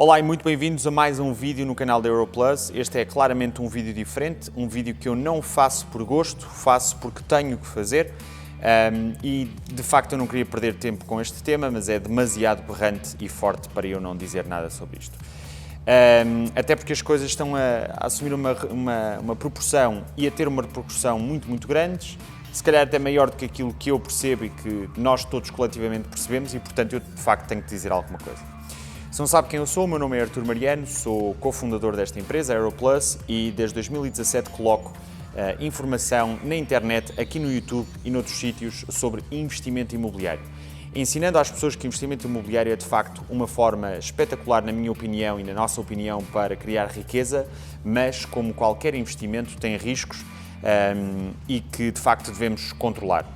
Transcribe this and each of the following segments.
Olá e muito bem-vindos a mais um vídeo no canal da Europlus. Este é claramente um vídeo diferente, um vídeo que eu não faço por gosto, faço porque tenho que fazer. E de facto eu não queria perder tempo com este tema, mas é demasiado berrante e forte para eu não dizer nada sobre isto. Até porque as coisas estão a assumir uma proporção e a ter uma repercussão muito grandes, se calhar até maior do que aquilo que eu percebo e que nós todos coletivamente percebemos, e portanto eu de facto tenho que dizer alguma coisa. Se não sabe quem eu sou, o meu nome é Artur Mariano, sou cofundador desta empresa, a Europlus, e desde 2017 coloco informação na internet, aqui no YouTube e noutros sítios sobre investimento imobiliário. Ensinando às pessoas que investimento imobiliário é de facto uma forma espetacular, na minha opinião e na nossa opinião, para criar riqueza, mas como qualquer investimento tem riscos e que de facto devemos controlar.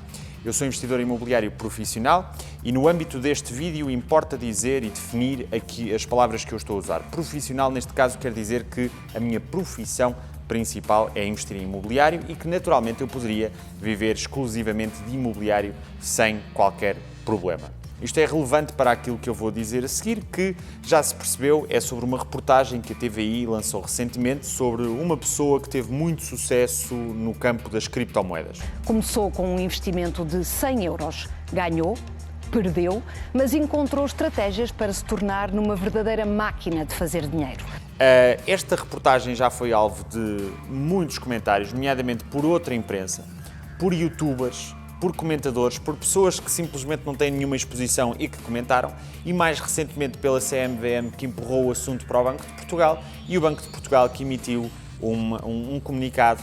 Eu sou investidor imobiliário profissional e no âmbito deste vídeo importa dizer e definir aqui as palavras que eu estou a usar. Profissional, neste caso, quer dizer que a minha profissão principal é investir em imobiliário e que naturalmente eu poderia viver exclusivamente de imobiliário sem qualquer problema. Isto é relevante para aquilo que eu vou dizer a seguir, que já se percebeu, é sobre uma reportagem que a TVI lançou recentemente sobre uma pessoa que teve muito sucesso no campo das criptomoedas. Começou com um investimento de 100 euros, ganhou, perdeu, mas encontrou estratégias para se tornar numa verdadeira máquina de fazer dinheiro. Esta reportagem já foi alvo de muitos comentários, nomeadamente por outra imprensa, por youtubers, por comentadores, por pessoas que simplesmente não têm nenhuma exposição e que comentaram, e mais recentemente pela CMVM, que empurrou o assunto para o Banco de Portugal, e o Banco de Portugal que emitiu um comunicado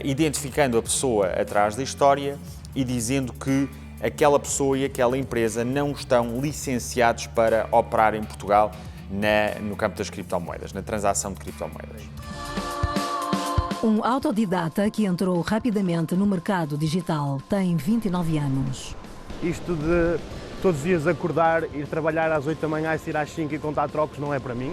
identificando a pessoa atrás da história e dizendo que aquela pessoa e aquela empresa não estão licenciados para operar em Portugal no campo das criptomoedas, na transação de criptomoedas. Um autodidata que entrou rapidamente no mercado digital, tem 29 anos. Isto de todos os dias acordar, ir trabalhar às 8 da manhã e sair às 5 e contar trocos não é para mim.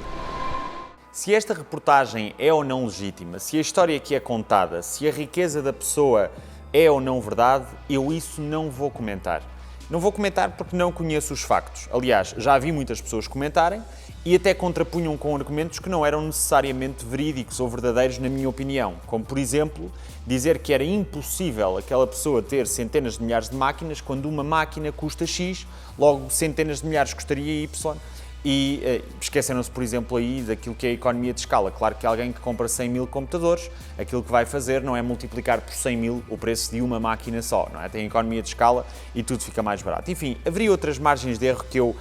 Se esta reportagem é ou não legítima, se a história que é contada, se a riqueza da pessoa é ou não verdade, eu isso não vou comentar. Não vou comentar porque não conheço os factos. Aliás, já vi muitas pessoas comentarem e até contrapunham com argumentos que não eram necessariamente verídicos ou verdadeiros, na minha opinião. Como, por exemplo, dizer que era impossível aquela pessoa ter centenas de milhares de máquinas quando uma máquina custa X, logo centenas de milhares custaria Y. E esqueceram-se, por exemplo, aí daquilo que é a economia de escala. Claro que alguém que compra 100 mil computadores, aquilo que vai fazer não é multiplicar por 100 mil o preço de uma máquina só, não é? Tem economia de escala e tudo fica mais barato. Enfim, haveria outras margens de erro que eu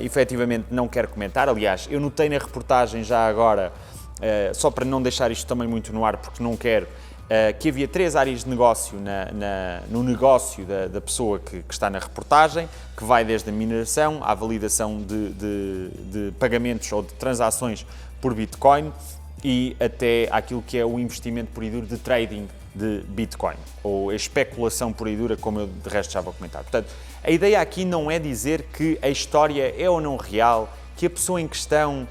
efetivamente não quero comentar. Aliás, eu notei na reportagem já agora, só para não deixar isto também muito no ar, porque não quero, que havia 3 áreas de negócio no negócio da pessoa que está na reportagem, que vai desde a mineração à validação de pagamentos ou de transações por Bitcoin e até aquilo que é o investimento puro e duro de trading de Bitcoin, ou a especulação pura e dura, como eu de resto já vou comentar. Portanto, a ideia aqui não é dizer que a história é ou não real, que a pessoa em questão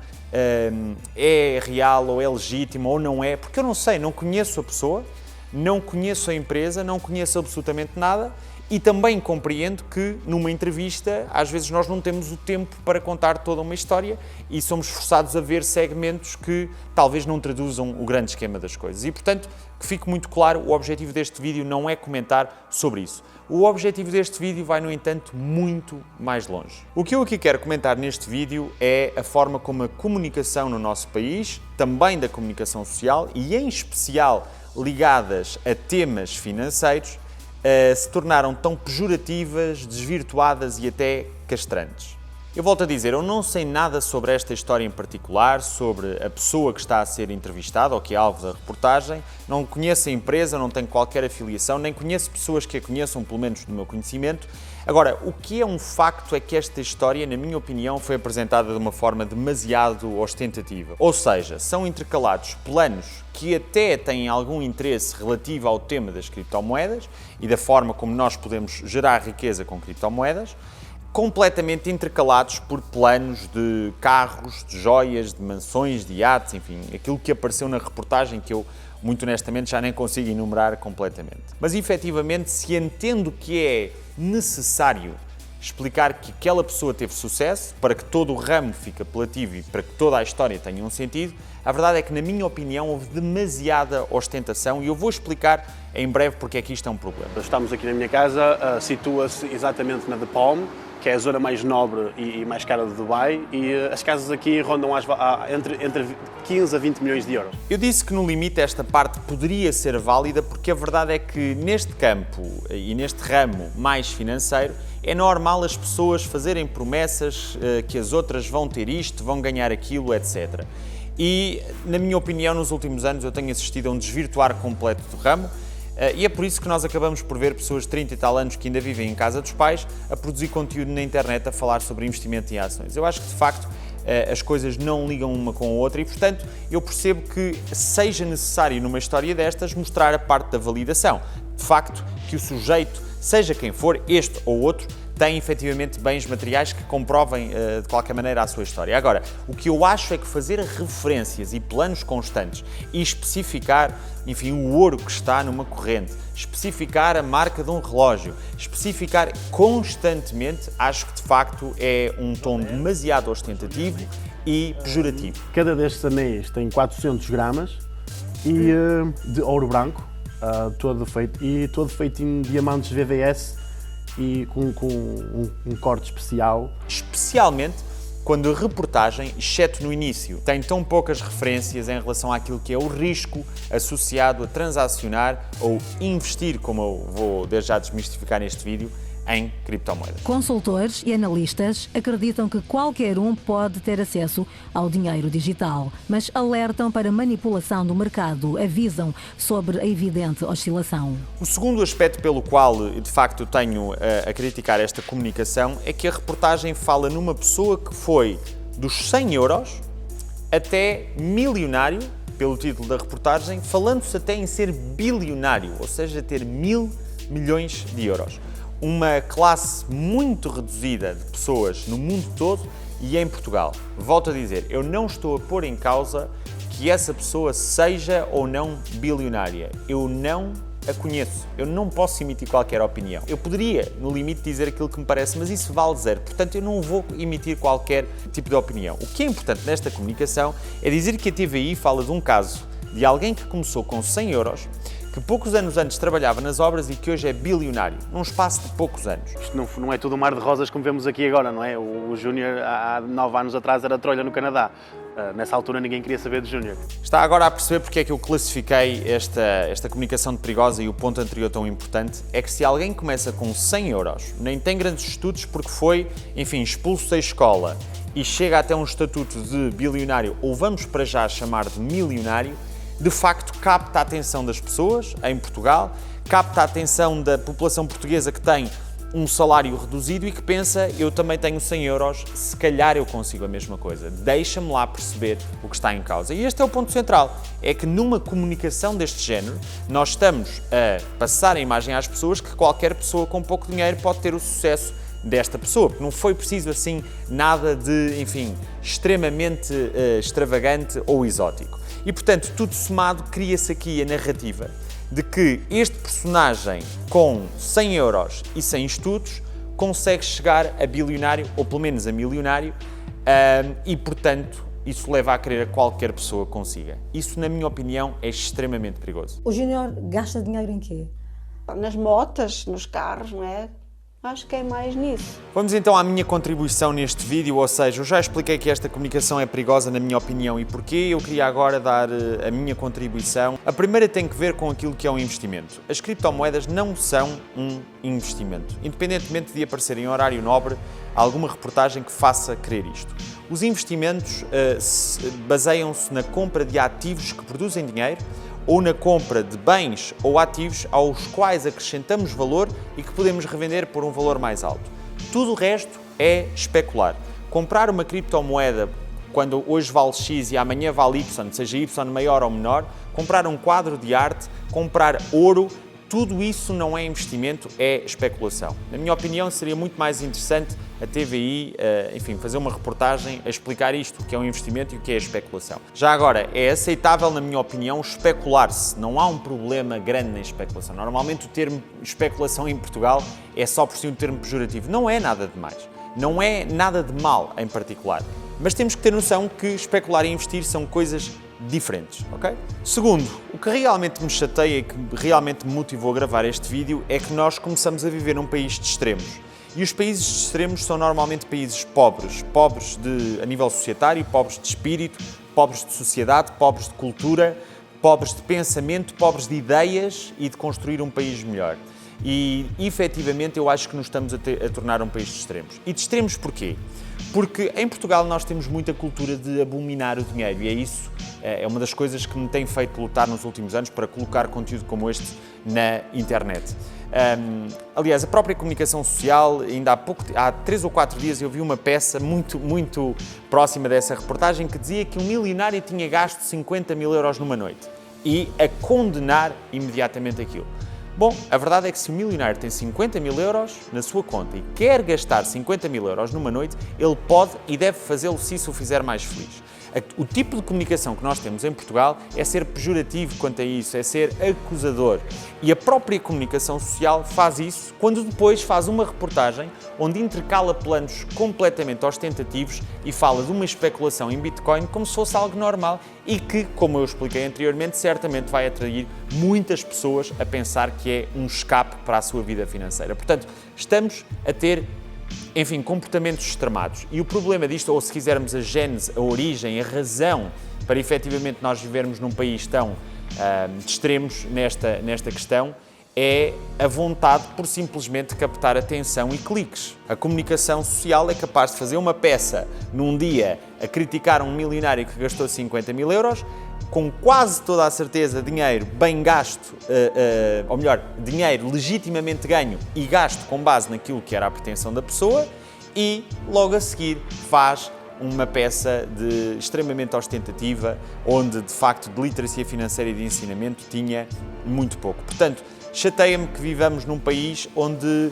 é real ou é legítima ou não é, porque eu não sei, não conheço a pessoa, não conheço a empresa, não conheço absolutamente nada e também compreendo que numa entrevista às vezes nós não temos o tempo para contar toda uma história e somos forçados a ver segmentos que talvez não traduzam o grande esquema das coisas. E portanto, que fique muito claro, o objetivo deste vídeo não é comentar sobre isso. O objetivo deste vídeo vai, no entanto, muito mais longe. O que eu aqui quero comentar neste vídeo é a forma como a comunicação no nosso país, também da comunicação social e em especial ligadas a temas financeiros, se tornaram tão pejorativas, desvirtuadas e até castrantes. Eu volto a dizer, eu não sei nada sobre esta história em particular, sobre a pessoa que está a ser entrevistada ou que é alvo da reportagem, não conheço a empresa, não tenho qualquer afiliação, nem conheço pessoas que a conheçam, pelo menos do meu conhecimento. Agora, o que é um facto é que esta história, na minha opinião, foi apresentada de uma forma demasiado ostentativa. Ou seja, são intercalados planos que até têm algum interesse relativo ao tema das criptomoedas e da forma como nós podemos gerar riqueza com criptomoedas, completamente intercalados por planos de carros, de joias, de mansões, de iates, enfim, aquilo que apareceu na reportagem que eu, muito honestamente, já nem consigo enumerar completamente. Mas, efetivamente, se entendo que é necessário explicar que aquela pessoa teve sucesso, para que todo o ramo fique apelativo e para que toda a história tenha um sentido. A verdade é que, na minha opinião, houve demasiada ostentação e eu vou explicar em breve porque é que isto é um problema. Estamos aqui na minha casa, situa-se exatamente na The Palm, que é a zona mais nobre e mais cara de Dubai, e as casas aqui rondam entre 15 a 20 milhões de euros. Eu disse que no limite esta parte poderia ser válida porque a verdade é que neste campo e neste ramo mais financeiro é normal as pessoas fazerem promessas que as outras vão ter isto, vão ganhar aquilo, etc. E, na minha opinião, nos últimos anos eu tenho assistido a um desvirtuar completo do ramo. E é por isso que nós acabamos por ver pessoas de 30 e tal anos que ainda vivem em casa dos pais a produzir conteúdo na internet a falar sobre investimento em ações. Eu acho que, de facto, as coisas não ligam uma com a outra e, portanto, eu percebo que seja necessário, numa história destas, mostrar a parte da validação. De facto, que o sujeito, seja quem for, este ou outro, tem efetivamente bens materiais que comprovem de qualquer maneira a sua história. Agora, o que eu acho é que fazer referências e planos constantes e especificar, enfim, o ouro que está numa corrente, especificar a marca de um relógio, especificar constantemente, acho que de facto é um tom demasiado ostentativo e pejorativo. Cada destes anéis tem 400 gramas e, de ouro branco, todo feito em diamantes VVS, e com um corte especial. Especialmente quando a reportagem, exceto no início, tem tão poucas referências em relação àquilo que é o risco associado a transacionar ou investir, como eu vou desde já desmistificar neste vídeo, em criptomoedas. Consultores e analistas acreditam que qualquer um pode ter acesso ao dinheiro digital, mas alertam para manipulação do mercado, avisam sobre a evidente oscilação. O segundo aspecto pelo qual, de facto, tenho a criticar esta comunicação é que a reportagem fala numa pessoa que foi dos 100 euros até milionário, pelo título da reportagem, falando-se até em ser bilionário, ou seja, ter 1.000 milhões de euros. Uma classe muito reduzida de pessoas no mundo todo e em Portugal. Volto a dizer, eu não estou a pôr em causa que essa pessoa seja ou não bilionária. Eu não a conheço. Eu não posso emitir qualquer opinião. Eu poderia, no limite, dizer aquilo que me parece, mas isso vale zero. Portanto, eu não vou emitir qualquer tipo de opinião. O que é importante nesta comunicação é dizer que a TVI fala de um caso de alguém que começou com 100 euros, que poucos anos antes trabalhava nas obras e que hoje é bilionário, num espaço de poucos anos. Isto não é tudo um mar de rosas como vemos aqui agora, não é? O Júnior, há 9 anos atrás, era trolha no Canadá. Nessa altura ninguém queria saber de Júnior. Está agora a perceber porque é que eu classifiquei esta comunicação de perigosa e o ponto anterior tão importante, é que se alguém começa com 100 euros, nem tem grandes estudos porque foi, enfim, expulso da escola e chega até um estatuto de bilionário, ou vamos para já chamar de milionário, de facto capta a atenção das pessoas em Portugal, capta a atenção da população portuguesa que tem um salário reduzido e que pensa, eu também tenho 100 euros, se calhar eu consigo a mesma coisa. Deixa-me lá perceber o que está em causa. E este é o ponto central, é que numa comunicação deste género, nós estamos a passar a imagem às pessoas que qualquer pessoa com pouco dinheiro pode ter o sucesso desta pessoa, porque não foi preciso assim nada de, enfim, extremamente extravagante ou exótico. E, portanto, tudo somado, cria-se aqui a narrativa de que este personagem com 100 euros e 100 estudos consegue chegar a bilionário, ou pelo menos a milionário, e, portanto, isso leva a crer a qualquer pessoa consiga. Isso, na minha opinião, é extremamente perigoso. O Júnior gasta dinheiro em quê? Nas motas, nos carros, não é? Acho que é mais nisso. Vamos então à minha contribuição neste vídeo, ou seja, eu já expliquei que esta comunicação é perigosa na minha opinião e porquê. Eu queria agora dar a minha contribuição. A primeira tem que ver com aquilo que é um investimento. As criptomoedas não são um investimento. Independentemente de aparecer em horário nobre alguma reportagem que faça crer isto. Os investimentos baseiam-se na compra de ativos que produzem dinheiro ou na compra de bens ou ativos aos quais acrescentamos valor e que podemos revender por um valor mais alto. Tudo o resto é especular. Comprar uma criptomoeda quando hoje vale X e amanhã vale Y, seja Y maior ou menor, comprar um quadro de arte, comprar ouro, tudo isso não é investimento, é especulação. Na minha opinião, seria muito mais interessante a TVI, enfim, fazer uma reportagem a explicar isto, o que é um investimento e o que é a especulação. Já agora, é aceitável, na minha opinião, especular-se. Não há um problema grande na especulação. Normalmente o termo especulação em Portugal é só por si um termo pejorativo. Não é nada de mais. Não é nada de mal em particular. Mas temos que ter noção que especular e investir são coisas diferentes, ok? Segundo, o que realmente me chateia e que realmente me motivou a gravar este vídeo é que nós começamos a viver num país de extremos. E os países de extremos são normalmente países pobres. Pobres a nível societário, pobres de espírito, pobres de sociedade, pobres de cultura, pobres de pensamento, pobres de ideias e de construir um país melhor. E, efetivamente, eu acho que nos estamos a tornar um país de extremos. E de extremos porquê? Porque em Portugal nós temos muita cultura de abominar o dinheiro e é uma das coisas que me tem feito lutar nos últimos anos para colocar conteúdo como este na internet. Aliás, a própria comunicação social, ainda há 3 ou 4 dias eu vi uma peça muito próxima dessa reportagem que dizia que um milionário tinha gasto 50 mil euros numa noite e a condenar imediatamente aquilo. Bom, a verdade é que se o milionário tem 50 mil euros na sua conta e quer gastar 50 mil euros numa noite, ele pode e deve fazê-lo se isso o fizer mais feliz. O tipo de comunicação que nós temos em Portugal é ser pejorativo quanto a isso, é ser acusador. E a própria comunicação social faz isso quando depois faz uma reportagem onde intercala planos completamente ostentativos e fala de uma especulação em Bitcoin como se fosse algo normal e que, como eu expliquei anteriormente, certamente vai atrair muitas pessoas a pensar que é um escape para a sua vida financeira. Portanto, estamos a ter, enfim, comportamentos extremados. E o problema disto, ou se quisermos a gênese, a origem, a razão para efetivamente nós vivermos num país tão de extremos nesta questão, é a vontade por simplesmente captar atenção e cliques. A comunicação social é capaz de fazer uma peça num dia a criticar um milionário que gastou 50 mil euros, com quase toda a certeza dinheiro bem gasto, ou melhor, dinheiro legitimamente ganho e gasto com base naquilo que era a pretensão da pessoa e logo a seguir faz uma peça extremamente ostentativa, onde de facto de literacia financeira e de ensinamento tinha muito pouco. Portanto, chateia-me que vivamos num país onde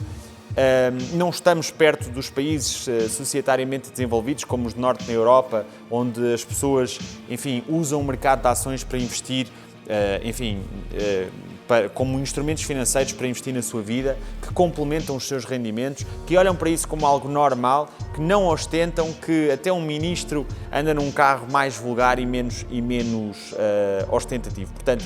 não estamos perto dos países societariamente desenvolvidos, como os do Norte da Europa, onde as pessoas, enfim, usam o mercado de ações para investir, como instrumentos financeiros para investir na sua vida, que complementam os seus rendimentos, que olham para isso como algo normal, que não ostentam, que até um ministro anda num carro mais vulgar e menos ostentativo. Portanto,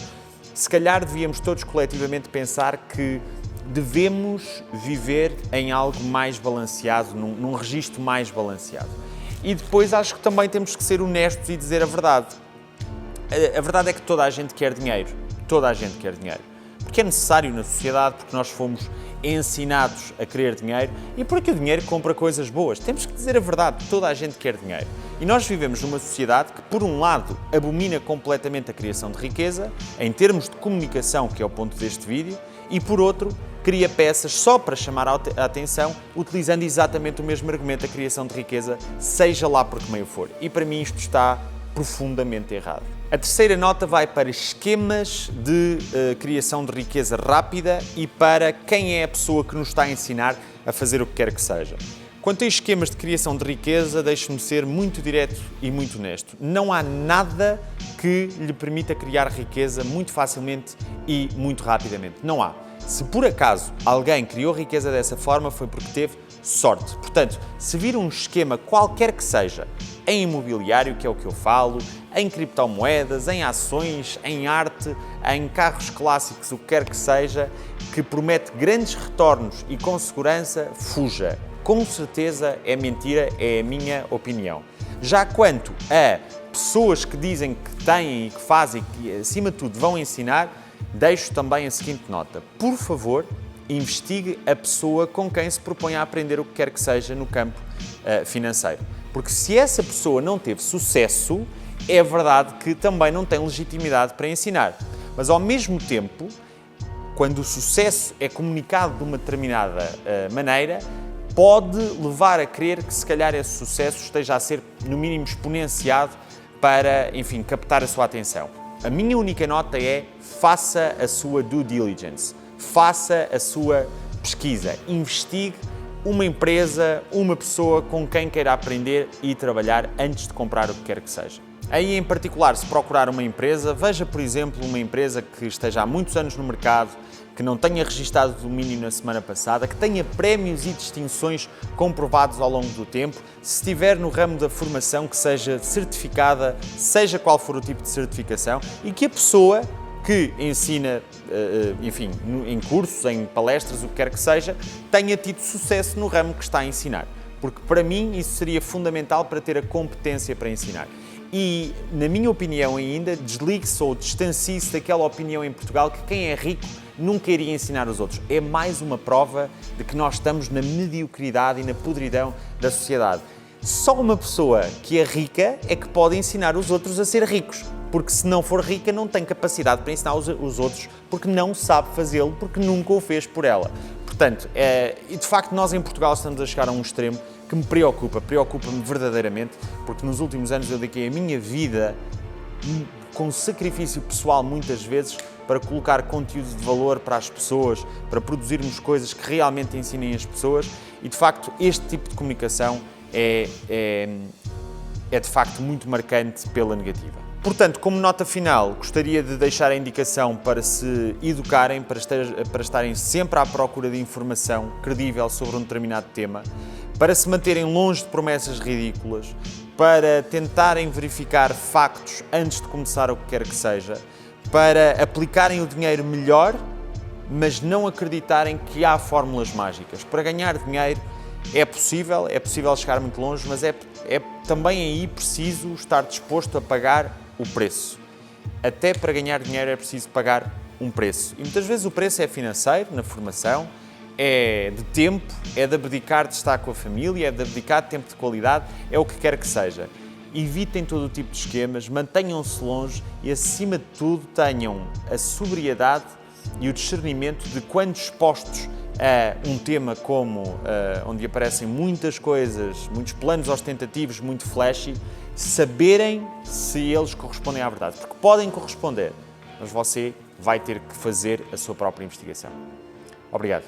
se calhar devíamos todos coletivamente pensar que devemos viver em algo mais balanceado, num registro mais balanceado. E depois acho que também temos que ser honestos e dizer a verdade. A verdade é que toda a gente quer dinheiro. Toda a gente quer dinheiro. Porque é necessário na sociedade, porque nós fomos ensinados a querer dinheiro e porque o dinheiro compra coisas boas. Temos que dizer a verdade, toda a gente quer dinheiro. E nós vivemos numa sociedade que, por um lado, abomina completamente a criação de riqueza, em termos de comunicação, que é o ponto deste vídeo, e, por outro, cria peças só para chamar a atenção, utilizando exatamente o mesmo argumento, a criação de riqueza, seja lá por que meio for. E para mim isto está profundamente errado. A terceira nota vai para esquemas de criação de riqueza rápida e para quem é a pessoa que nos está a ensinar a fazer o que quer que seja. Quanto a esquemas de criação de riqueza, deixe-me ser muito direto e muito honesto. Não há nada que lhe permita criar riqueza muito facilmente e muito rapidamente. Não há. Se por acaso alguém criou riqueza dessa forma, foi porque teve sorte. Portanto, se vir um esquema qualquer que seja, em imobiliário, que é o que eu falo, em criptomoedas, em ações, em arte, em carros clássicos, o que quer que seja, que promete grandes retornos e com segurança, fuja. Com certeza é mentira, é a minha opinião. Já quanto a pessoas que dizem que têm e que fazem e que, acima de tudo, vão ensinar, deixo também a seguinte nota. Por favor, investigue a pessoa com quem se propõe a aprender o que quer que seja no campo financeiro. Porque se essa pessoa não teve sucesso, é verdade que também não tem legitimidade para ensinar. Mas, ao mesmo tempo, quando o sucesso é comunicado de uma determinada maneira, pode levar a crer que, se calhar, esse sucesso esteja a ser, no mínimo, exponenciado para, enfim, captar a sua atenção. A minha única nota é: faça a sua due diligence. faça a sua pesquisa, investigue uma empresa, uma pessoa com quem queira aprender e trabalhar antes de comprar o que quer que seja. Aí, em particular, se procurar uma empresa, veja, por exemplo, uma empresa que esteja há muitos anos no mercado, que não tenha registado domínio na semana passada, que tenha prémios e distinções comprovados ao longo do tempo, se estiver no ramo da formação, que seja certificada, seja qual for o tipo de certificação, e que a pessoa que ensina, enfim, em cursos, em palestras, o que quer que seja, tenha tido sucesso no ramo que está a ensinar. Porque, para mim, isso seria fundamental para ter a competência para ensinar. E, na minha opinião ainda, desligue-se ou distancie-se daquela opinião em Portugal que quem é rico nunca iria ensinar os outros. É mais uma prova de que nós estamos na mediocridade e na podridão da sociedade. Só uma pessoa que é rica é que pode ensinar os outros a ser ricos. Porque se não for rica, não tem capacidade para ensinar os outros, porque não sabe fazê-lo, porque nunca o fez por ela. Portanto, e de facto nós em Portugal estamos a chegar a um extremo que me preocupa-me verdadeiramente, porque nos últimos anos eu dediquei a minha vida, com sacrifício pessoal muitas vezes, para colocar conteúdo de valor para as pessoas, para produzirmos coisas que realmente ensinem as pessoas, e de facto este tipo de comunicação é de facto muito marcante pela negativa. Portanto, como nota final, gostaria de deixar a indicação para se educarem, para estarem sempre à procura de informação credível sobre um determinado tema, para se manterem longe de promessas ridículas, para tentarem verificar factos antes de começar o que quer que seja, para aplicarem o dinheiro melhor, mas não acreditarem que há fórmulas mágicas. Para ganhar dinheiro é possível chegar muito longe, mas é também aí preciso estar disposto a pagar o preço. Até para ganhar dinheiro é preciso pagar um preço. E muitas vezes o preço é financeiro, na formação, é de tempo, é de abdicar de estar com a família, é de abdicar de tempo de qualidade, é o que quer que seja. Evitem todo o tipo de esquemas, mantenham-se longe e, acima de tudo, tenham a sobriedade e o discernimento de, quando expostos a um tema como onde aparecem muitas coisas, muitos planos ostentativos, muito flashy, saberem se eles correspondem à verdade. Porque podem corresponder, mas você vai ter que fazer a sua própria investigação. Obrigado.